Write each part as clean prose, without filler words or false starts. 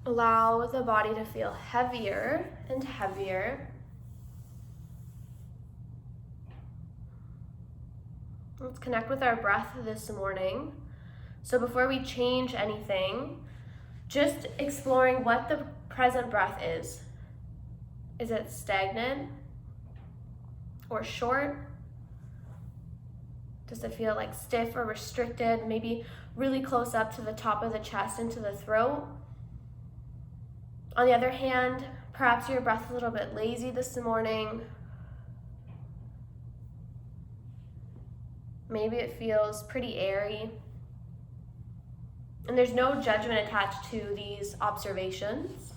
allow the body to feel heavier and heavier. Let's connect with our breath this morning. So before we change anything, just exploring what the present breath is. Is it stagnant or short? Does it feel like stiff or restricted? Maybe really close up to the top of the chest and to the throat. On the other hand, perhaps your breath is a little bit lazy this morning. Maybe it feels pretty airy. And there's no judgment attached to these observations.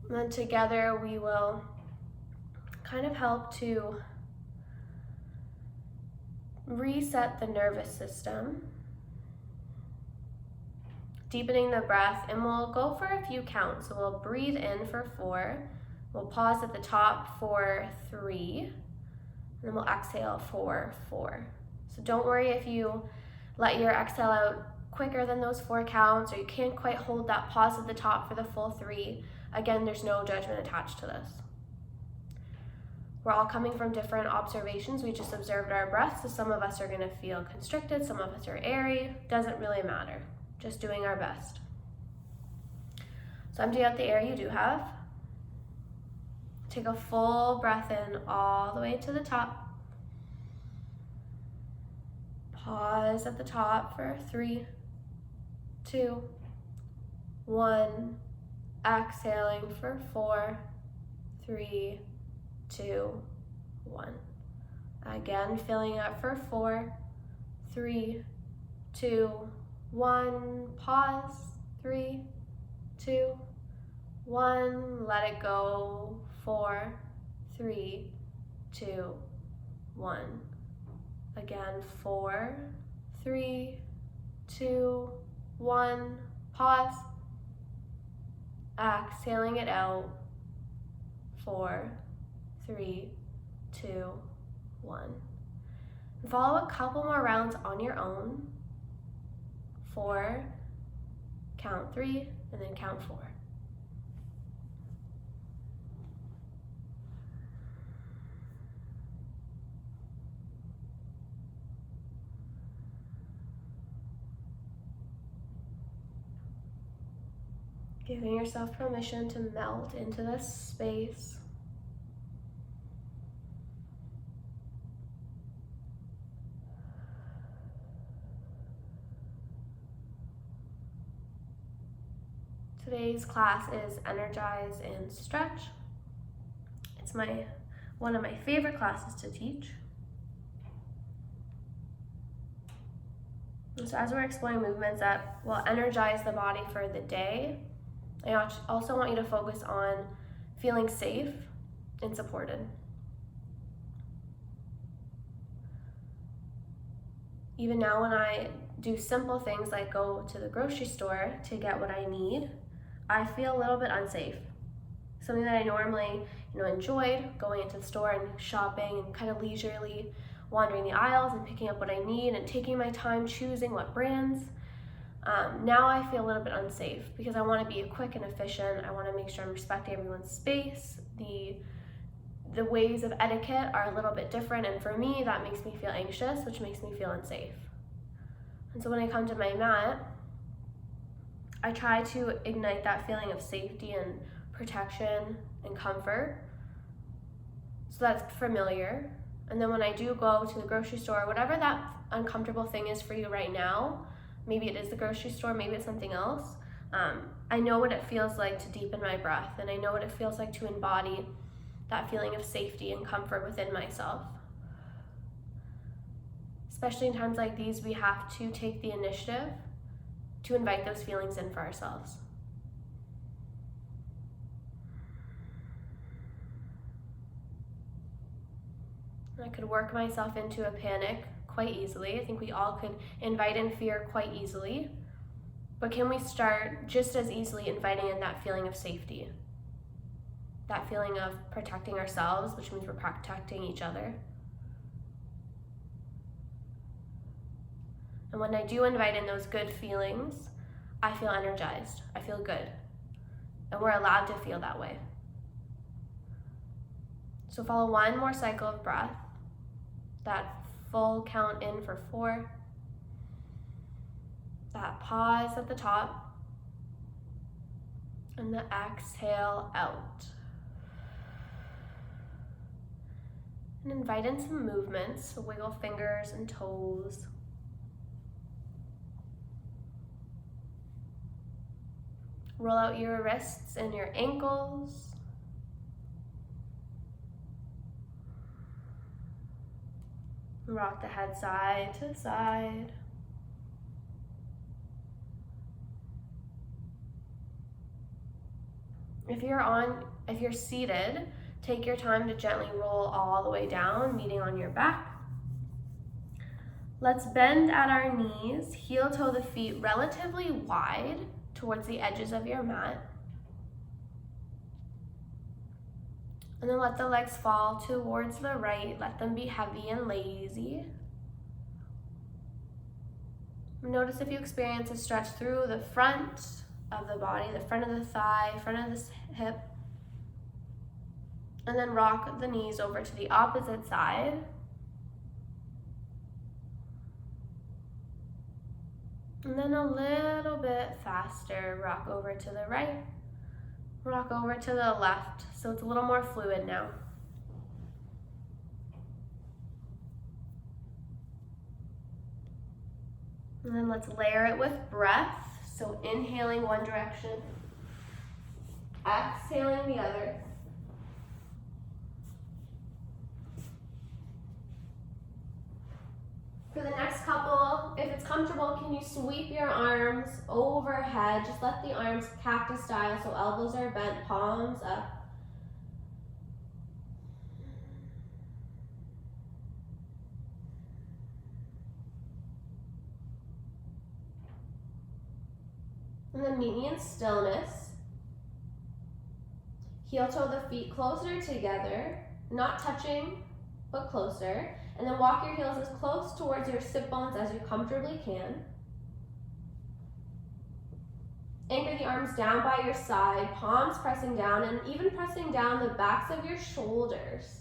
And then together we will kind of help to reset the nervous system, deepening the breath, and we'll go for a few counts. So we'll breathe in for 4, we'll pause at the top for 3, and then we'll exhale for 4. So don't worry if you let your exhale out quicker than those 4 counts, or you can't quite hold that pause at the top for the full 3. Again, there's no judgment attached to this. We're all coming from different observations. We just observed our breath, so some of us are gonna feel constricted, some of us are airy. Doesn't really matter, just doing our best. So empty out the air you do have. Take a full breath in all the way to the top. Pause at the top for 3, 2, 1. Exhaling for 4, 3, 2, 1. Again, filling up for 4, 3, 2, 1. Pause, 3, 2, 1. Let it go, 4, 3, 2, 1. Again, 4, 3, 2, 1. Pause. Exhaling it out, 4, 3, 2, 1. And follow a couple more rounds on your own. 4, count 3, and then count 4. Giving yourself permission to melt into this space. Today's class is Energize and Stretch. It's one of my favorite classes to teach. And so as we're exploring movements that will energize the body for the day, I also want you to focus on feeling safe and supported. Even now when I do simple things like go to the grocery store to get what I need, I feel a little bit unsafe. Something that I normally enjoyed, going into the store and shopping and kind of leisurely wandering the aisles and picking up what I need and taking my time choosing what brands. Now I feel a little bit unsafe because I want to be quick and efficient. I want to make sure I'm respecting everyone's space. The ways of etiquette are a little bit different, and for me that makes me feel anxious, which makes me feel unsafe. And so when I come to my mat, I try to ignite that feeling of safety and protection and comfort. So that's familiar. And then when I do go to the grocery store, whatever that uncomfortable thing is for you right now, maybe it is the grocery store, maybe it's something else, I know what it feels like to deepen my breath, and I know what it feels like to embody that feeling of safety and comfort within myself. Especially in times like these, we have to take the initiative to invite those feelings in for ourselves. I could work myself into a panic quite easily. I think we all could invite in fear quite easily. But can we start just as easily inviting in that feeling of safety? That feeling of protecting ourselves, which means we're protecting each other. And when I do invite in those good feelings, I feel energized, I feel good. And we're allowed to feel that way. So follow one more cycle of breath. That full count in for 4. That pause at the top. And the exhale out. And invite in some movements, so wiggle fingers and toes. Roll out your wrists and your ankles. Rock the head side to side. If you're seated, take your time to gently roll all the way down, meeting on your back. Let's bend at our knees, heel toe the feet relatively wide towards the edges of your mat. And then let the legs fall towards the right. Let them be heavy and lazy. Notice if you experience a stretch through the front of the body, the front of the thigh, front of the hip. And then rock the knees over to the opposite side. And then a little bit faster, rock over to the right, rock over to the left, so it's a little more fluid now. And then let's layer it with breath. So inhaling one direction, exhaling the other. For the next couple, if it's comfortable, can you sweep your arms overhead? Just let the arms cactus style, so elbows are bent, palms up. And then meet me in stillness. Heel toe the feet closer together, not touching, but closer. And then walk your heels as close towards your sit bones as you comfortably can. Anchor the arms down by your side, palms pressing down, and even pressing down the backs of your shoulders.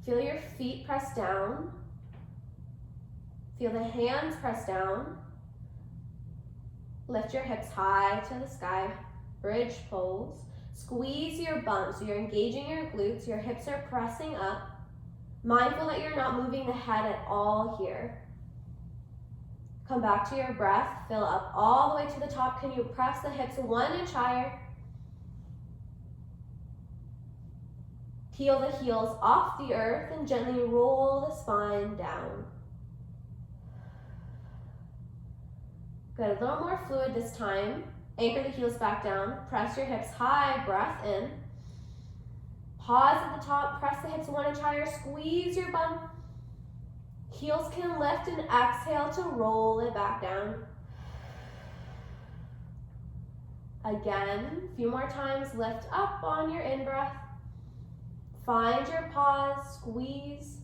Feel your feet press down. Feel the hands press down. Lift your hips high to the sky, bridge pose. Squeeze your bum, so you're engaging your glutes, your hips are pressing up. Mindful that you're not moving the head at all here. Come back to your breath, fill up all the way to the top. Can you press the hips 1 inch higher? Peel the heels off the earth and gently roll the spine down. Good, a little more fluid this time. Anchor the heels back down, press your hips high, breath in. Pause at the top, press the hips 1 inch higher, squeeze your bum. Heels can lift and exhale to roll it back down. Again, a few more times, lift up on your in-breath. Find your pause, squeeze.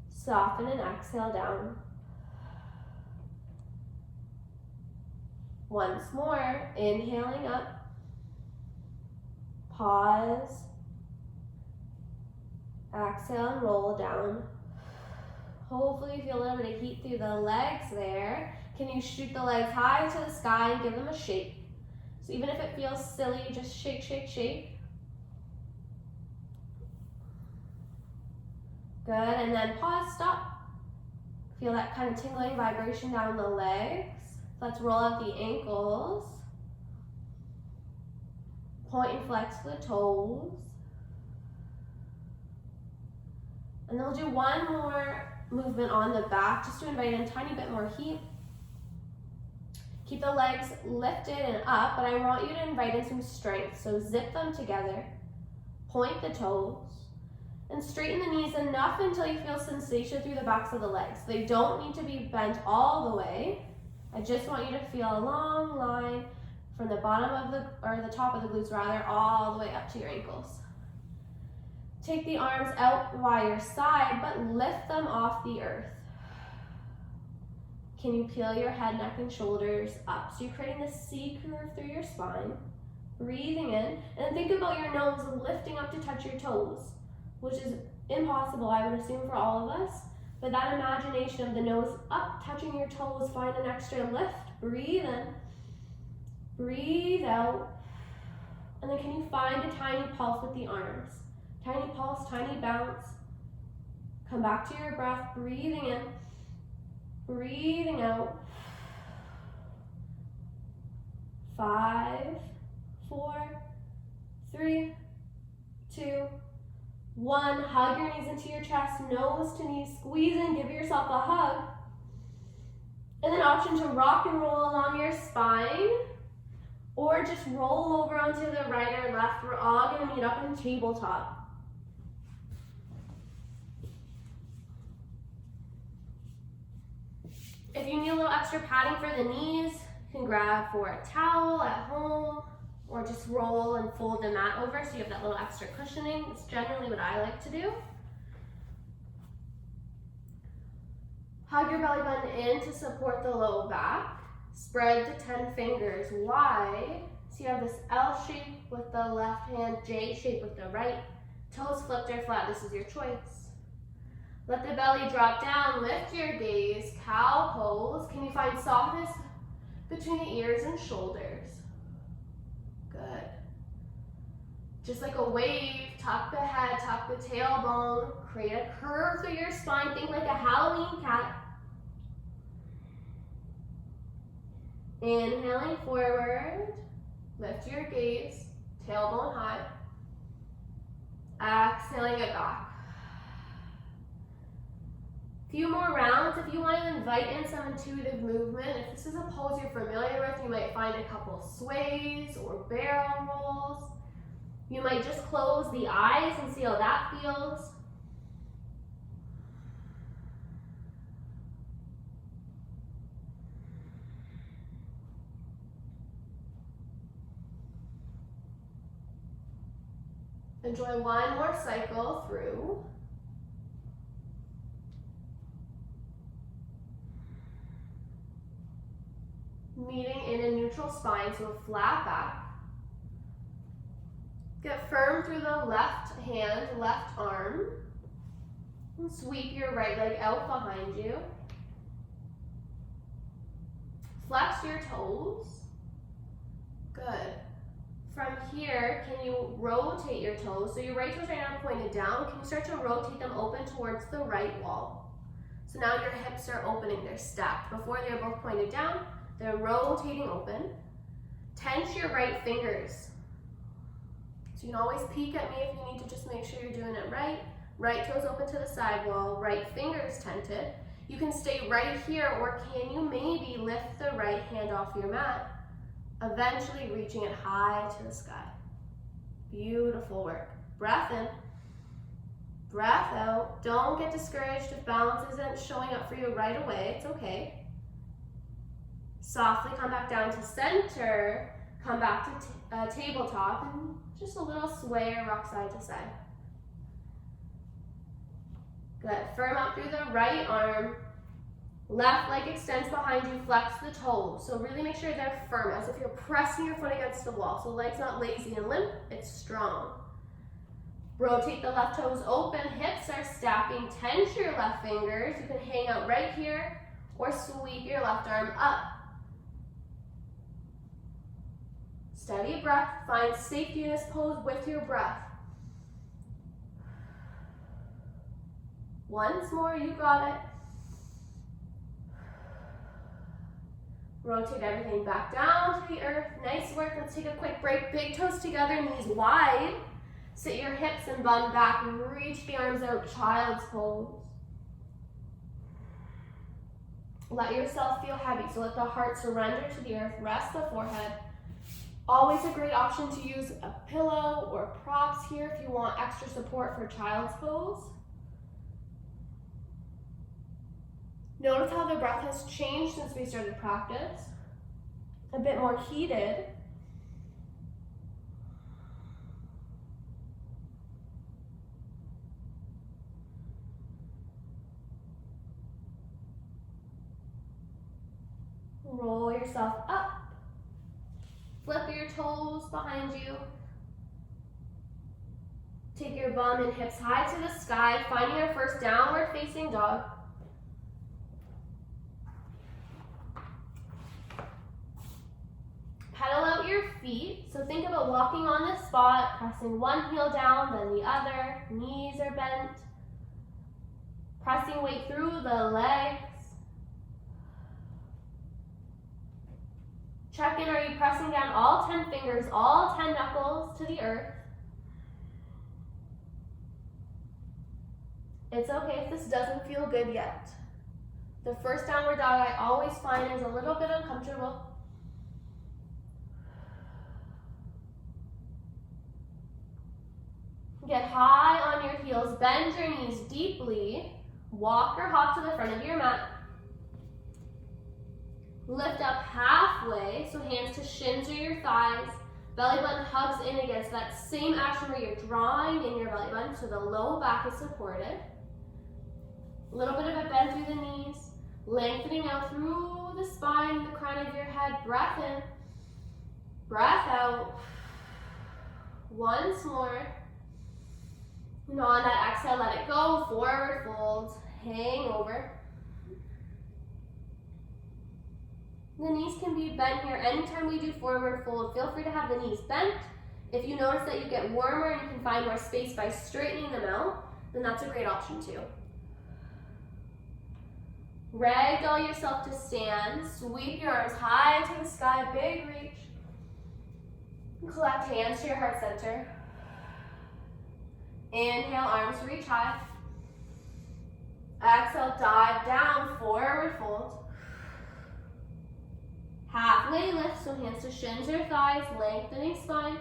Soften and exhale down. Once more, inhaling up, pause, exhale and roll down. Hopefully you feel a little bit of heat through the legs there. Can you shoot the legs high to the sky and give them a shake? So even if it feels silly, just shake, shake, shake. Good, and then pause, stop. Feel that kind of tingling vibration down the legs. Let's roll out the ankles. Point and flex the toes. And then we'll do one more movement on the back just to invite in a tiny bit more heat. Keep the legs lifted and up, but I want you to invite in some strength. So zip them together, point the toes, and straighten the knees enough until you feel sensation through the backs of the legs. They don't need to be bent all the way. I just want you to feel a long line from the bottom of the top of the glutes rather, all the way up to your ankles. Take the arms out by your side, but lift them off the earth. Can you peel your head, neck, and shoulders up? So you're creating this C curve through your spine. Breathing in, and think about your nose lifting up to touch your toes, which is impossible, I would assume, for all of us. But that imagination of the nose up, touching your toes, find an extra lift. Breathe in, breathe out. And then can you find a tiny pulse with the arms? Tiny pulse, tiny bounce. Come back to your breath, breathing in, breathing out. 5, 4, 3, 2, 1. Hug your knees into your chest, nose to knee, squeeze in, give yourself a hug. And then option to rock and roll along your spine, or just roll over onto the right or left. We're all gonna meet up in tabletop. If you need a little extra padding for the knees, you can grab for a towel at home, or just roll and fold the mat over so you have that little extra cushioning. It's generally what I like to do. Hug your belly button in to support the low back. Spread the 10 fingers wide. So you have this L shape with the left hand, J shape with the right. Toes flipped or flat, this is your choice. Let the belly drop down, lift your gaze, cow pose. Can you find softness between the ears and shoulders? Good. Just like a wave, tuck the head, tuck the tailbone, create a curve through your spine, think like a Halloween cat. Inhaling forward, lift your gaze, tailbone high. Exhaling it back. Few more rounds. If you want to invite in some intuitive movement, if this is a pose you're familiar with, you might find a couple sways or barrel rolls. You might just close the eyes and see how that feels. Enjoy one more cycle through. Meeting in a neutral spine, so a flat back. Get firm through the left hand, left arm. And sweep your right leg out behind you. Flex your toes. Good. From here, can you rotate your toes? So your right toes right now are pointed down. Can you start to rotate them open towards the right wall? So now your hips are opening, they're stacked. Before they were both pointed down, they're rotating open. Tense your right fingers. So you can always peek at me if you need to just make sure you're doing it right. Right toes open to the side wall, right fingers tented. You can stay right here, or can you maybe lift the right hand off your mat, eventually reaching it high to the sky. Beautiful work. Breath in, breath out. Don't get discouraged if balance isn't showing up for you right away. It's okay. Softly come back down to center, come back to tabletop, and just a little sway or rock side to side. Good. Firm up through the right arm. Left leg extends behind you, flex the toes. So really make sure they're firm, as if you're pressing your foot against the wall. So leg's not lazy and limp, it's strong. Rotate the left toes open, hips are stacking. Tense your left fingers. You can hang out right here or sweep your left arm up. Steady breath, find safety in this pose with your breath. Once more, you got it. Rotate everything back down to the earth. Nice work. Let's take a quick break. Big toes together, knees wide. Sit your hips and bum back. Reach the arms out, child's pose. Let yourself feel heavy, so let the heart surrender to the earth. Rest the forehead. Always a great option to use a pillow or props here if you want extra support for child's pose. Notice how the breath has changed since we started practice. A bit more heated. Roll yourself up. Flip your toes behind you. Take your bum and hips high to the sky, finding your first downward facing dog. Pedal out your feet. So think about walking on this spot, pressing one heel down, then the other. Knees are bent. Pressing weight through the legs. Check in, are you pressing down all 10 fingers, all 10 knuckles to the earth? It's okay if this doesn't feel good yet. The first downward dog I always find is a little bit uncomfortable. Get high on your heels, bend your knees deeply, walk or hop to the front of your mat. Lift up halfway, so hands to shins or your thighs. Belly button hugs in against that same action where you're drawing in your belly button, so the low back is supported. A little bit of a bend through the knees, lengthening out through the spine, the crown of your head. Breath in, breath out. Once more. And on that exhale, let it go. Forward fold, hang over. The knees can be bent here. Anytime we do forward fold, feel free to have the knees bent. If you notice that you get warmer and you can find more space by straightening them out, then that's a great option too. Ragdoll yourself to stand. Sweep your arms high to the sky, big reach. Collect hands to your heart center. Inhale, arms reach high. Exhale, dive down, forward fold. Halfway lift, so hands to shins or thighs, lengthening spine.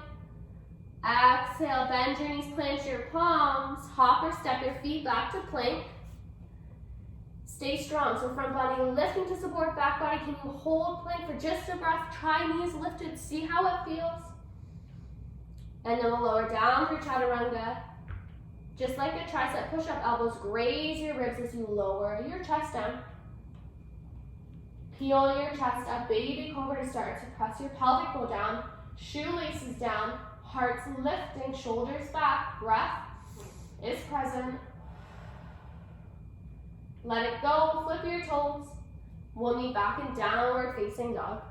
Exhale, bend your knees, plant your palms. Hop or step your feet back to plank. Stay strong, so front body lifting to support back body. Can you hold plank for just a breath? Try knees lifted, see how it feels. And then we'll lower down through chaturanga. Just like a tricep push-up, elbows graze your ribs as you lower your chest down. Peel your chest up, baby cobra to start. So press your pelvic bowl down, shoelaces down, heart's lifting, shoulders back, breath is present. Let it go, flip your toes. We'll meet back in downward facing dog.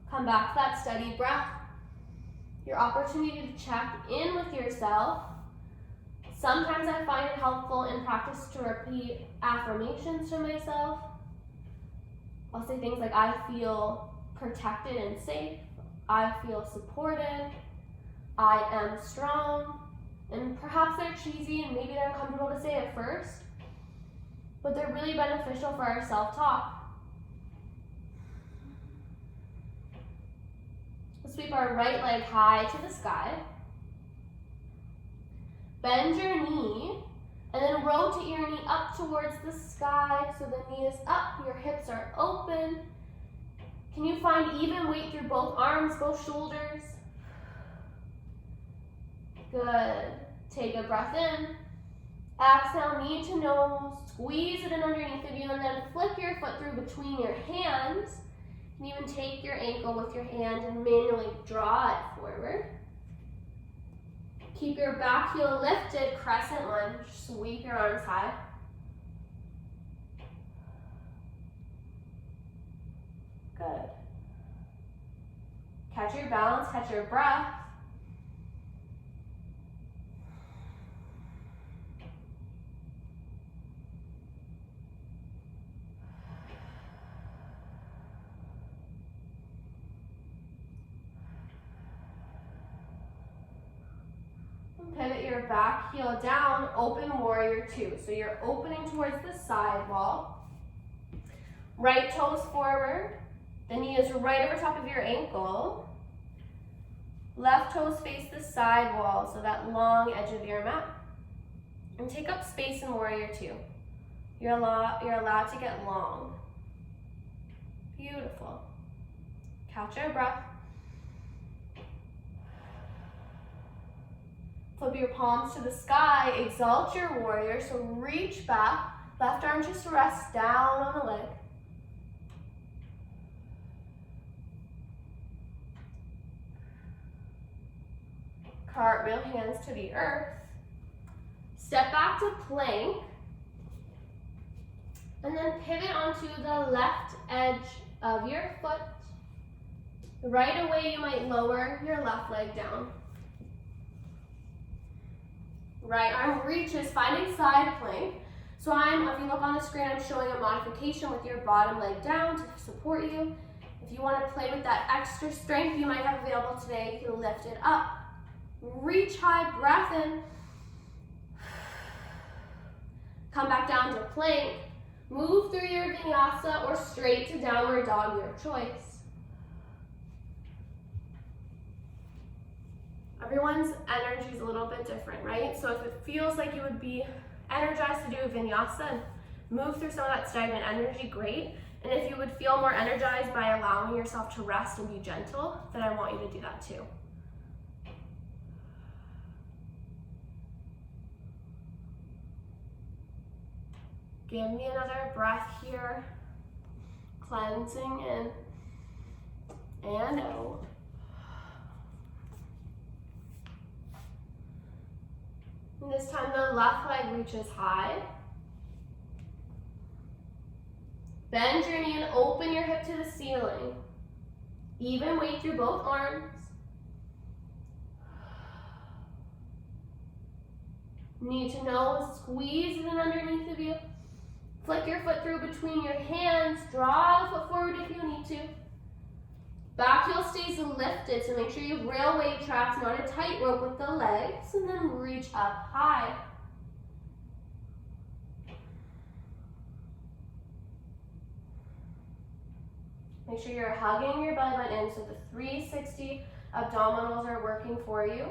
Come back to that steady breath. Your opportunity to check in with yourself. Sometimes I find it helpful in practice to repeat affirmations to myself. I'll say things like, I feel protected and safe. I feel supported. I am strong. And perhaps they're cheesy and maybe they're uncomfortable to say at first, but they're really beneficial for our self-talk. Sweep our right leg high to the sky. Bend your knee, and then rotate your knee up towards the sky so the knee is up, your hips are open. Can you find even weight through both arms, both shoulders? Good. Take a breath in. Exhale, knee to nose. Squeeze it in underneath of you, and then flip your foot through between your hands. You can even take your ankle with your hand and manually draw it forward. Keep your back heel lifted, crescent lunge. Sweep your arms high. Good. Catch your balance, catch your breath. Pivot your back heel down, open warrior two. So you're opening towards the side wall. Right toes forward. The knee is right over top of your ankle. Left toes face the side wall, so that long edge of your mat. And take up space in warrior two. You're allowed to get long. Beautiful. Catch your breath. Flip your palms to the sky, exalt your warrior, so reach back, Left arm just rests down on the leg. Cartwheel, hands to the earth. Step back to plank. And then pivot onto the left edge of your foot. Right away, you might lower your left leg down. Right arm reaches, finding side plank. So if you look on the screen, I'm showing a modification with your bottom leg down to support you. If you want to play with that extra strength you might have available today, you can lift it up. Reach high, breath in. Come back down to plank. Move through your vinyasa or straight to downward dog, your choice. Everyone's energy is a little bit different, right? So if it feels like you would be energized to do a vinyasa and move through some of that stagnant energy, great. And if you would feel more energized by allowing yourself to rest and be gentle, then I want you to do that too. Give me another breath here. Cleansing in and out. And this time the left leg reaches high. Bend your knee and open your hip to the ceiling. Even weight through both arms. Need to know, squeeze it in underneath of you. Flick your foot through between your hands. Draw the foot forward if you need to. Back heel stays lifted, so make sure you have railway tracks, not a tight rope with the legs, and then reach up high. Make sure you're hugging your belly button in, so the 360 abdominals are working for you.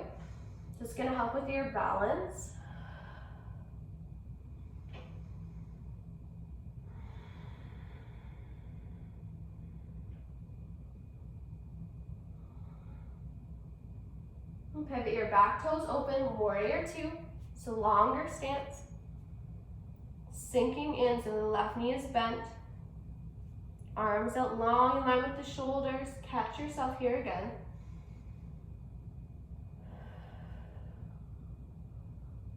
Just gonna help with your balance. Pivot your back toes open, warrior two. So longer stance. Sinking in, so the left knee is bent. Arms out long in line with the shoulders. Catch yourself here again.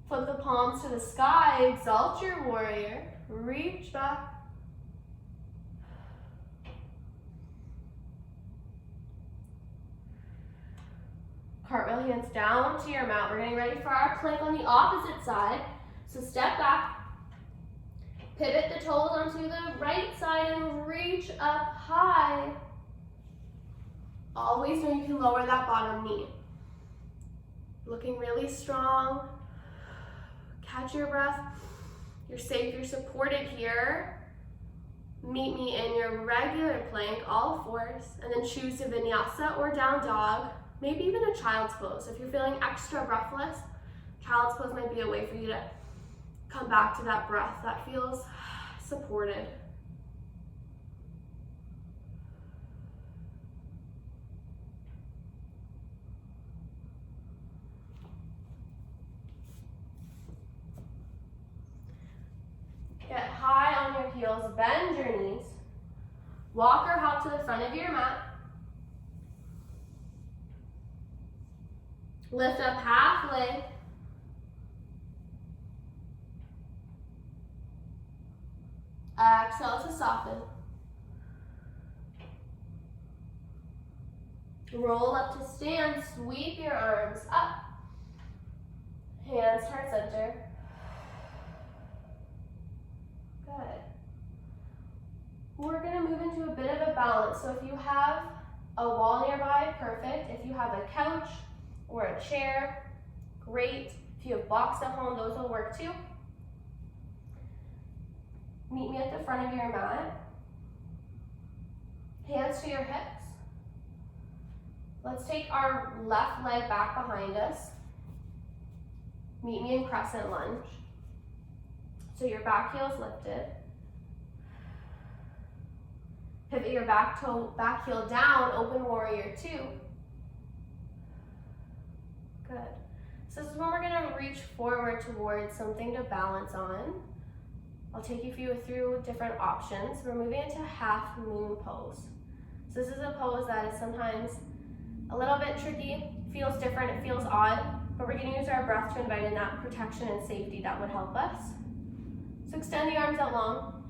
Flip the palms to the sky, exalt your warrior. Reach back. Cartwheel, hands down to your mat. We're getting ready for our plank on the opposite side. So step back, pivot the toes onto the right side and reach up high. Always know you can lower that bottom knee. Looking really strong. Catch your breath. You're safe, you're supported here. Meet me in your regular plank, all fours, and then choose a vinyasa or down dog. Maybe even a child's pose. If you're feeling extra breathless, child's pose might be a way for you to come back to that breath that feels supported. Get high on your heels, bend your knees. Walk or hop to the front of your mat. Lift up half leg. Exhale to soften. Roll up to stand, sweep your arms up. Hands heart center. Good. We're gonna move into a bit of a balance. So if you have a wall nearby, perfect. If you have a couch, or a chair, great. If you have blocks at home, those will work too. Meet me at the front of your mat. Hands to your hips. Let's take our left leg back behind us. Meet me in crescent lunge. So your back heel is lifted. Pivot your back heel down, open warrior two. Good. So this is when we're gonna reach forward towards something to balance on. I'll take you through different options. We're moving into half moon pose. So this is a pose that is sometimes a little bit tricky, feels different, it feels odd, but we're gonna use our breath to invite in that protection and safety that would help us. So extend the arms out long.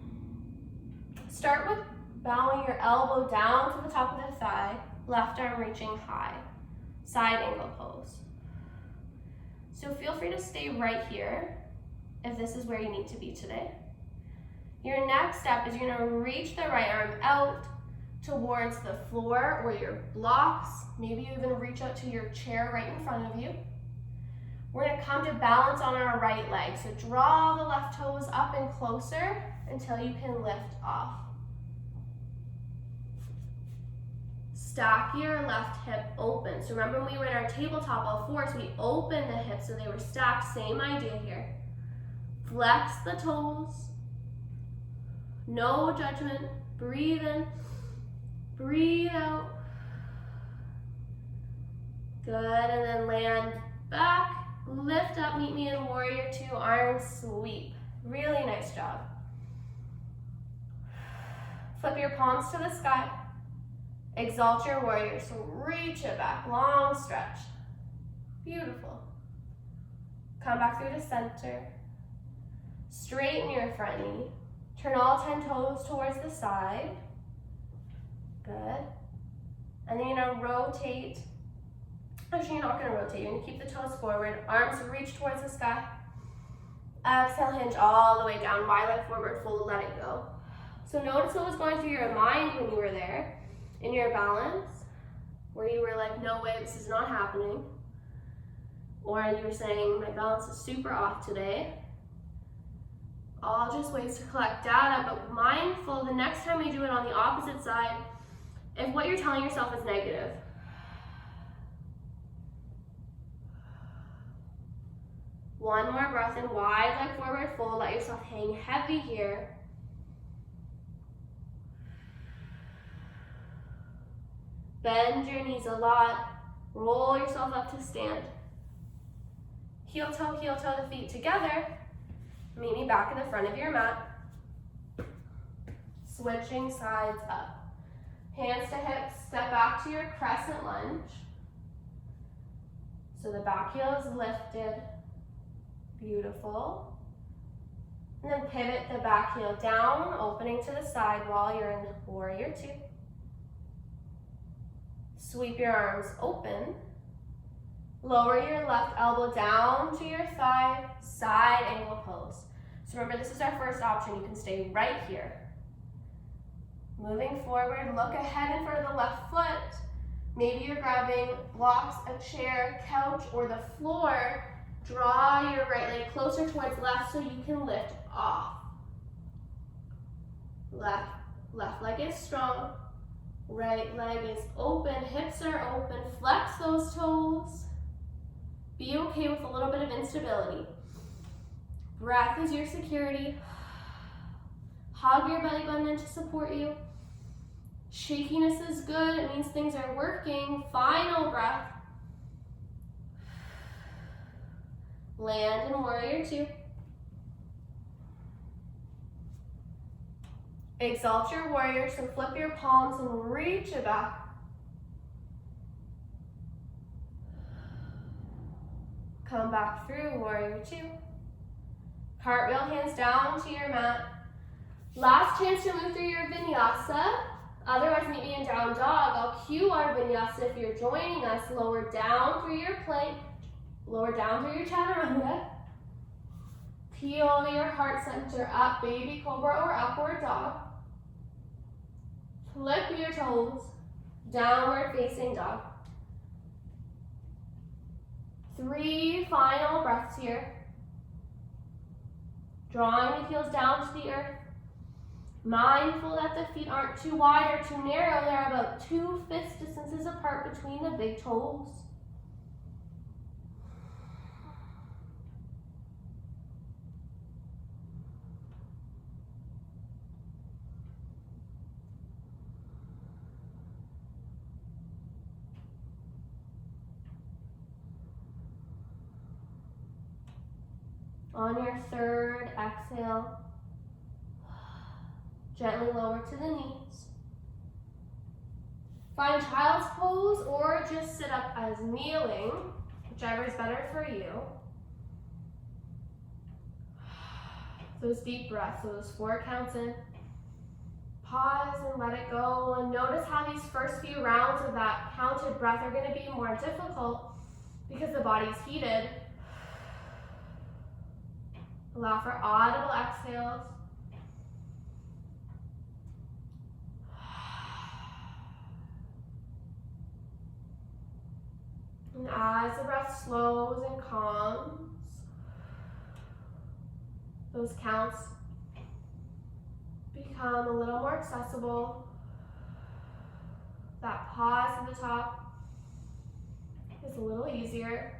Start with bowing your elbow down to the top of the thigh, left arm reaching high, side angle pose. So feel free to stay right here if this is where you need to be today. Your next step is you're gonna reach the right arm out towards the floor or your blocks. Maybe you even reach out to your chair right in front of you. We're gonna come to balance on our right leg. So draw the left toes up and closer until you can lift off. Stack your left hip open. So remember when we were in our tabletop all fours, we opened the hips so they were stacked. Same idea here. Flex the toes. No judgment. Breathe in. Breathe out. Good, and then land back. Lift up, meet me in warrior two, arm sweep. Really nice job. Flip your palms to the sky. Exalt your warrior, so reach it back, long stretch. Beautiful. Come back through to center. Straighten your front knee. Turn all 10 toes towards the side. Good. And then you're gonna rotate. Actually, you're not gonna rotate. You're gonna keep the toes forward. Arms reach towards the sky. Exhale, hinge all the way down. Wide leg forward, fold, let it go. So notice what was going through your mind when you were there in your balance, where you were like, no way, this is not happening. Or you were saying, my balance is super off today. All just ways to collect data, but mindful the next time you do it on the opposite side, if what you're telling yourself is negative. One more breath in, wide leg forward fold, let yourself hang heavy here. Bend your knees a lot, roll yourself up to stand. Heel toe the feet together. Meet me back in the front of your mat. Switching sides up. Hands to hips, step back to your crescent lunge. So the back heel is lifted. Beautiful. And then pivot the back heel down, opening to the side while you're in warrior two. Sweep your arms open. Lower your left elbow down to your thigh, side angle pose. So remember, this is our first option. You can stay right here. Moving forward, look ahead and for the left foot. Maybe you're grabbing blocks, a chair, couch, or the floor. Draw your right leg closer towards left so you can lift off. Left leg is strong. Right leg is open, hips are open. Flex those toes. Be okay with a little bit of instability. Breath is your security. Hug your belly button in to support you. Shakiness is good. It means things are working. Final breath. Land in warrior two. Exalt your warrior, so flip your palms and reach it back. Come back through warrior two. Cartwheel, hands down to your mat. Last chance to move through your vinyasa. Otherwise, meet me in down dog. I'll cue our vinyasa if you're joining us. Lower down through your plank. Lower down through your chaturanga. Peel your heart center up, baby cobra or upward dog. Flip your toes, downward facing dog. 3 final breaths here. Drawing the heels down to the earth. Mindful that the feet aren't too wide or too narrow. They're about 2 fist distances apart between the big toes. On your third exhale, Gently lower to the knees. Find child's pose or just sit up as kneeling, whichever is better for you. Those deep breaths, so those 4 counts in. Pause and let it go, and notice how these first few rounds of that counted breath are going to be more difficult because the body's heated. Allow for audible exhales. And as the breath slows and calms, those counts become a little more accessible. That pause at the top is a little easier.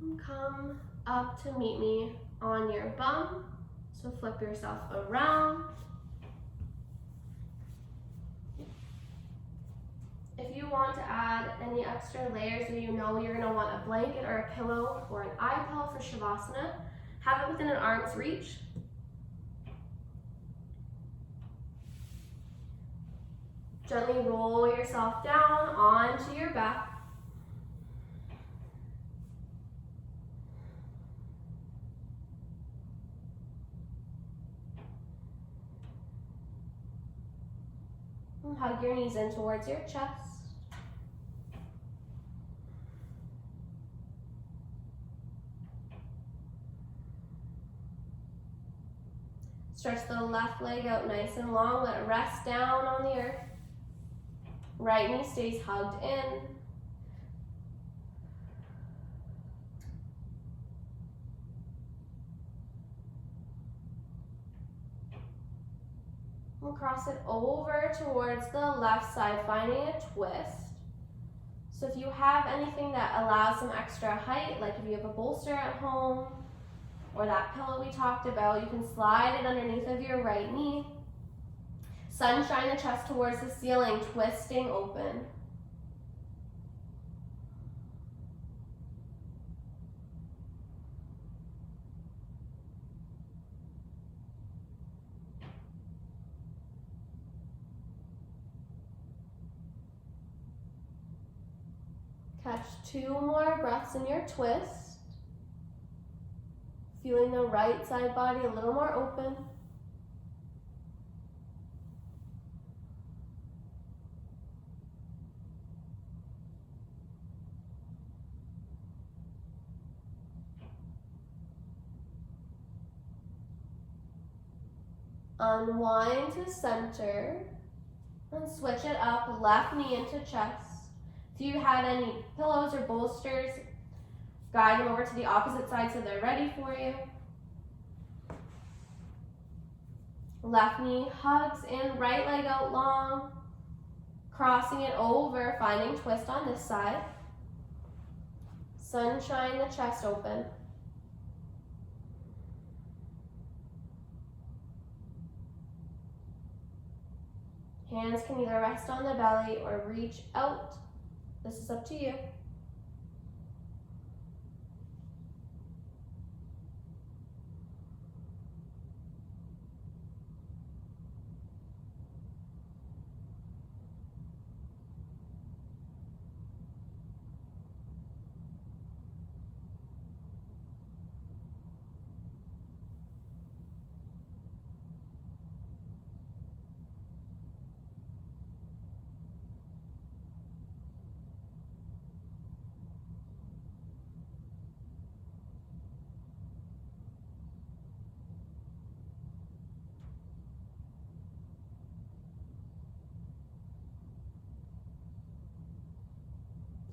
And come up to meet me on your bum. So flip yourself around. If you want to add any extra layers, or you know you're going to want a blanket or a pillow or an eye pillow for Shavasana, have it within an arm's reach. Gently roll yourself down onto your back. And hug your knees in towards your chest. Stretch the left leg out nice and long. Let it rest down on the earth. Right knee stays hugged in. We'll cross it over towards the left side, finding a twist. So if you have anything that allows some extra height, like if you have a bolster at home, or that pillow we talked about, you can slide it underneath of your right knee. Sunshine the chest towards the ceiling, twisting open. Catch 2 more breaths in your twist. Feeling the right side body a little more open. Unwind to center and switch it up, left knee into chest. If you had any pillows or bolsters, guide them over to the opposite side so they're ready for you. Left knee hugs in, right leg out long, crossing it over, finding twist on this side. Sunshine the chest open. Hands can either rest on the belly or reach out. This is up to you.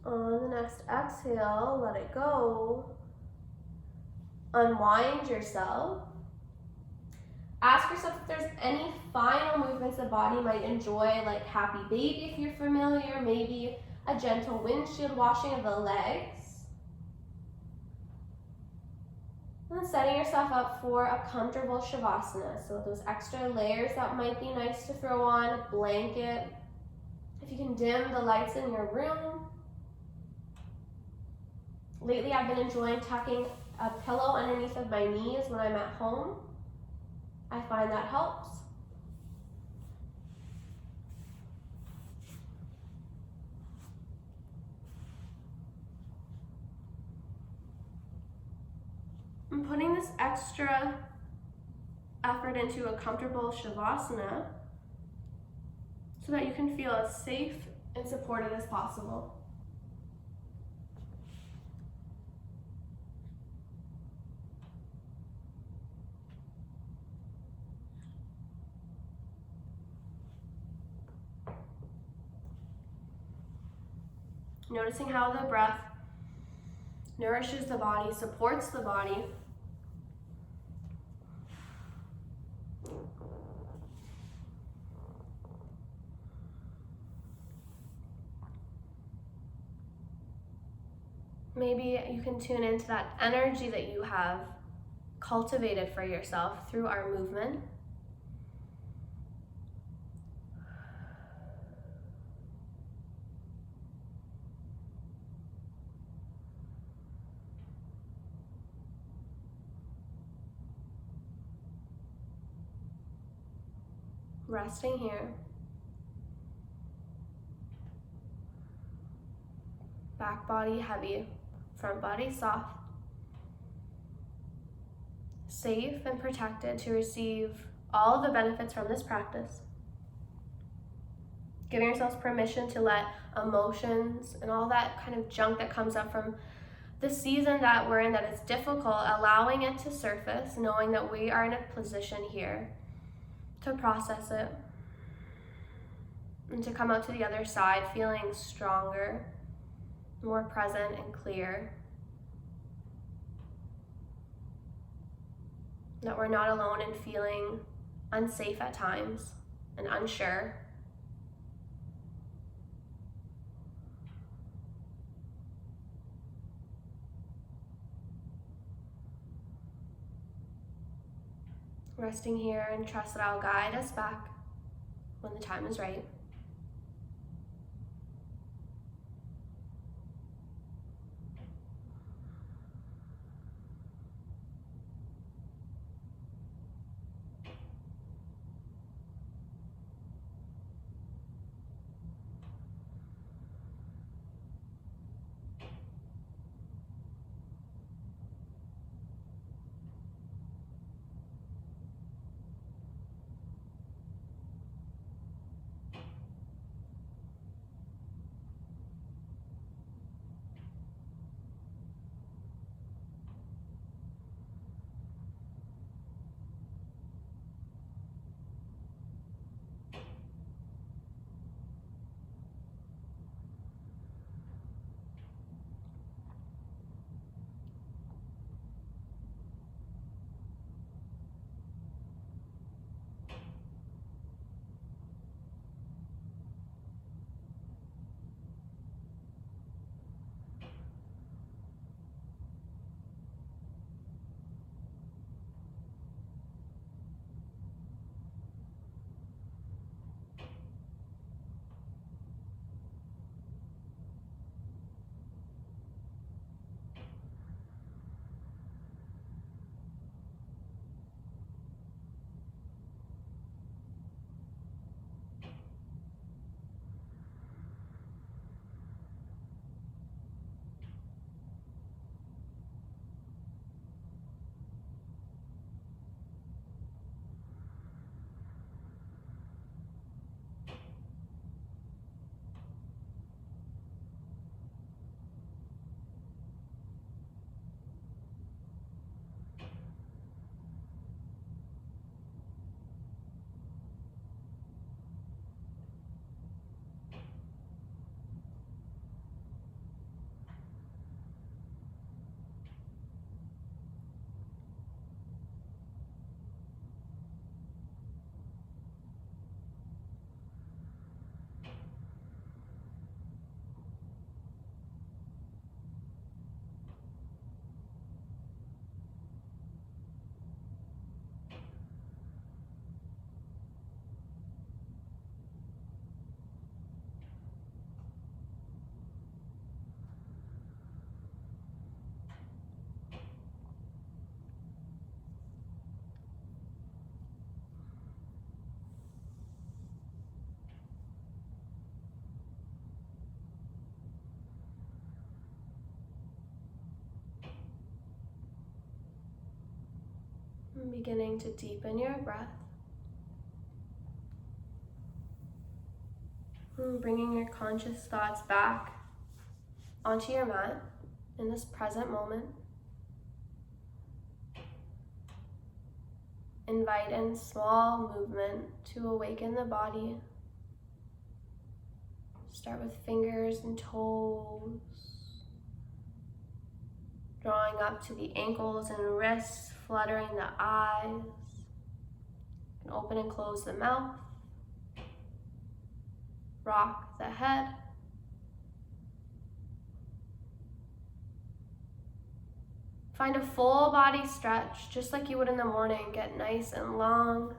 On the next exhale, let it go. Unwind yourself. Ask yourself if there's any final movements the body might enjoy, like happy baby if you're familiar, maybe a gentle windshield washing of the legs. And then setting yourself up for a comfortable Shavasana. So those extra layers that might be nice to throw on, a blanket. If you can dim the lights in your room. Lately I've been enjoying tucking a pillow underneath of my knees when I'm at home. I find that helps. I'm putting this extra effort into a comfortable Shavasana so that you can feel as safe and supported as possible. Noticing how the breath nourishes the body, supports the body. Maybe you can tune into that energy that you have cultivated for yourself through our movement. Resting here. Back body heavy, front body soft. Safe and protected to receive all of the benefits from this practice. Giving yourselves permission to let emotions and all that kind of junk that comes up from the season that we're in, that it's difficult, allowing it to surface, knowing that we are in a position here to process it and to come out to the other side feeling stronger, more present and clear. That we're not alone in feeling unsafe at times and unsure. Resting here and trust that I'll guide us back when the time is right. And beginning to deepen your breath. And bringing your conscious thoughts back onto your mat in this present moment. Invite in small movement to awaken the body. Start with fingers and toes, drawing up to the ankles and wrists, fluttering the eyes, and open and close the mouth. Rock the head. Find a full body stretch, just like you would in the morning. Get nice and long.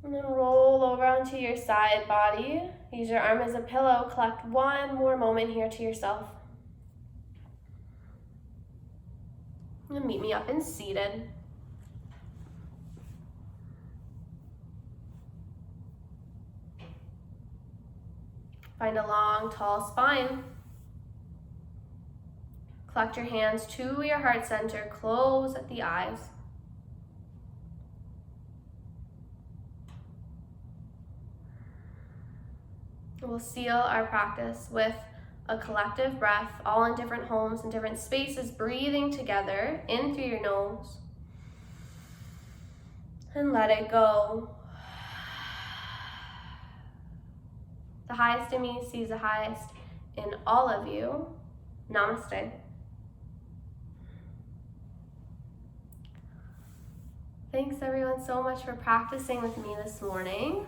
And then roll over onto your side body. Use your arm as a pillow. Collect one more moment here to yourself. And meet me up in seated. Find a long, tall spine. Collect your hands to your heart center. Close at the eyes. We'll seal our practice with a collective breath, all in different homes and different spaces, breathing together in through your nose. And let it go. The highest in me sees the highest in all of you. Namaste. Thanks everyone so much for practicing with me this morning.